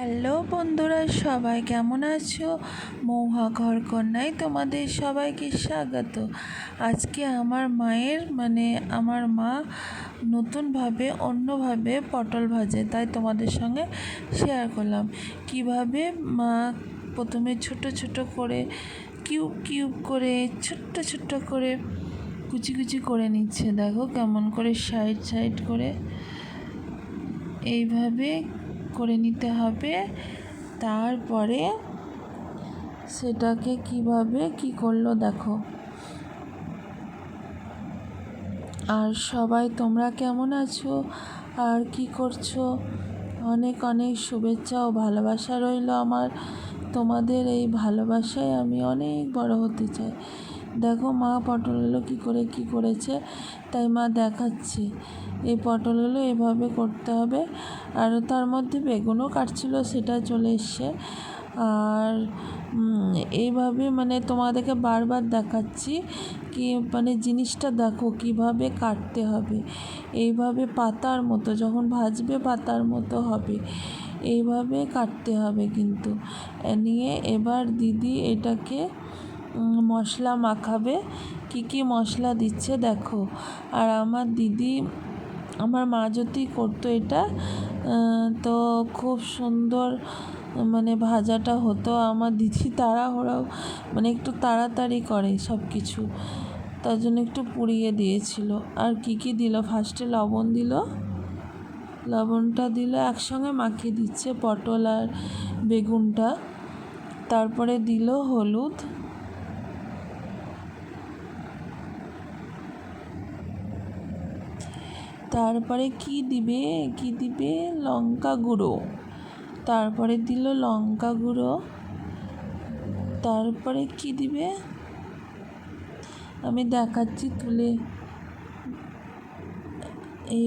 Hello বন্ধুরা, সবাই কেমন আছো? মৌহা ঘরকন্যায় তোমাদের সবাইকে স্বাগত। আজকে আমার আমার মা নতুনভাবে অন্যভাবে পটল ভাজে, তাই তোমাদের সঙ্গে শেয়ার করলাম কিভাবে মা প্রথমে ছোট ছোট করে কিউব কিউব করে ছোট্ট ছোট্ট করে কুচি কুচি করে নিচ্ছে। দেখো কেমন করে সাইড সাইড করে এইভাবে করে নিতে হবে। তারপরে সেটাকে কিভাবে কি করলো দেখো। আর সবাই তোমরা কেমন আছো আর কি করছো? অনেক অনেক শুভেচ্ছা ও ভালোবাসা রইল আমার। তোমাদের এই ভালোবাসায় আমি অনেক বড় হতে চাই। দেখো মা পটলগুলো কি করেছে, তাই মা দেখাচ্ছে এই পটলগুলো এভাবে করতে হবে। আর তার মধ্যে বেগুনও কাটছিল, সেটা চলে এসছে। আর এইভাবে তোমাদেরকে বারবার দেখাচ্ছি কি জিনিসটা দেখো কিভাবে কাটতে হবে। এইভাবে পাতার মতো যখন ভাজবে পাতার মতো হবে, এইভাবে কাটতে হবে কিন্তু। নিয়ে এবার দিদি এটাকে মশলা মাখাবে। কি মশলা দিচ্ছে দেখো। আর আমার মা যদি করতো এটা তো খুব সুন্দর ভাজাটা হতো। আমার দিদি তাড়াহুড়ো একটু তাড়াতাড়ি করে সব কিছু, তার জন্য একটু পুড়িয়ে দিয়েছিল। আর কি দিল, ফার্স্টে লবণটা দিল, একসঙ্গে মাখিয়ে দিচ্ছে পটল আর বেগুনটা। তারপরে দিল হলুদ, তারপরে কি দিবে লঙ্কা গুঁড়ো, তারপরে দিল লঙ্কা গুঁড়ো, তারপরে কি দিবে আমি দেখাচ্ছি তুলে।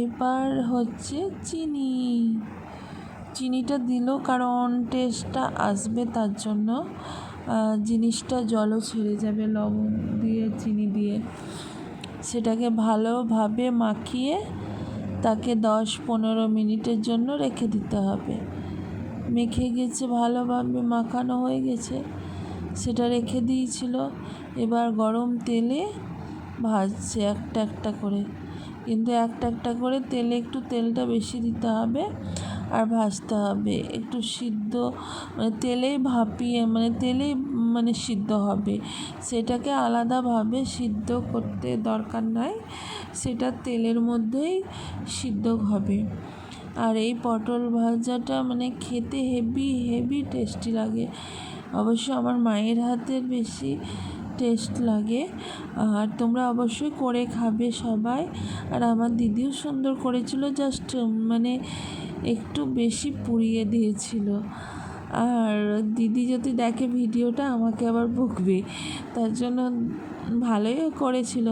এবার হচ্ছে চিনিটা দিল, কারণ টেস্টটা আসবে তার জন্য। জিনিসটা জলও ছেড়ে যাবে লবণ দিয়ে চিনি দিয়ে। সেটাকে ভালোভাবে মাখিয়ে তাকে 10-15 মিনিটের জন্য রেখে দিতে হবে। মেখে গেছে, ভালোভাবে মাখানো হয়ে গেছে, সেটা রেখে দিয়েছিল। এবার গরম তেলে ভাজছে একটা একটা করে, কিন্তু একটা করে তেলে একটু তেলটা বেশি দিতে হবে আর ভাজতে হবে একটু সিদ্ধ, তেলেই ভাপিয়ে তেলেই সিদ্ধ হবে। সেটাকে আলাদাভাবে সিদ্ধ করতে দরকার নাই, সেটা তেলের মধ্যেই সিদ্ধ হবে। আর এই পটল ভাজাটা খেতে হেভি টেস্টি লাগে। অবশ্য আমার মায়ের হাতের বেশি টেস্ট লাগে। আর তোমরা অবশ্যই করে খাবে সবাই। আর আমার দিদিও সুন্দর করেছিল, জাস্ট একটু বেশি পুড়িয়ে দিয়েছিল। আর দিদি যদি দেখে ভিডিওটা আমাকে আবার বকবে, তার জন্য ভালোই করেছিল,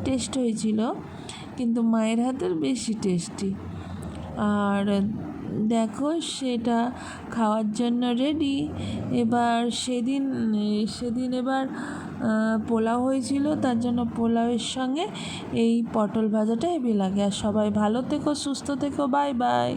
টেস্ট হয়েছিল, কিন্তু মায়ের হাতের বেশি টেস্টি। আর দেখো সেটা খাওয়ার জন্য রেডি। এবার সেদিন পোলাও হয়েছিল, তার জন্য পোলাওয়ের সঙ্গে এই পটল ভাজাটা হেভি লাগে। আর সবাই ভালো থেকো, সুস্থ থেকো, বাই বাই।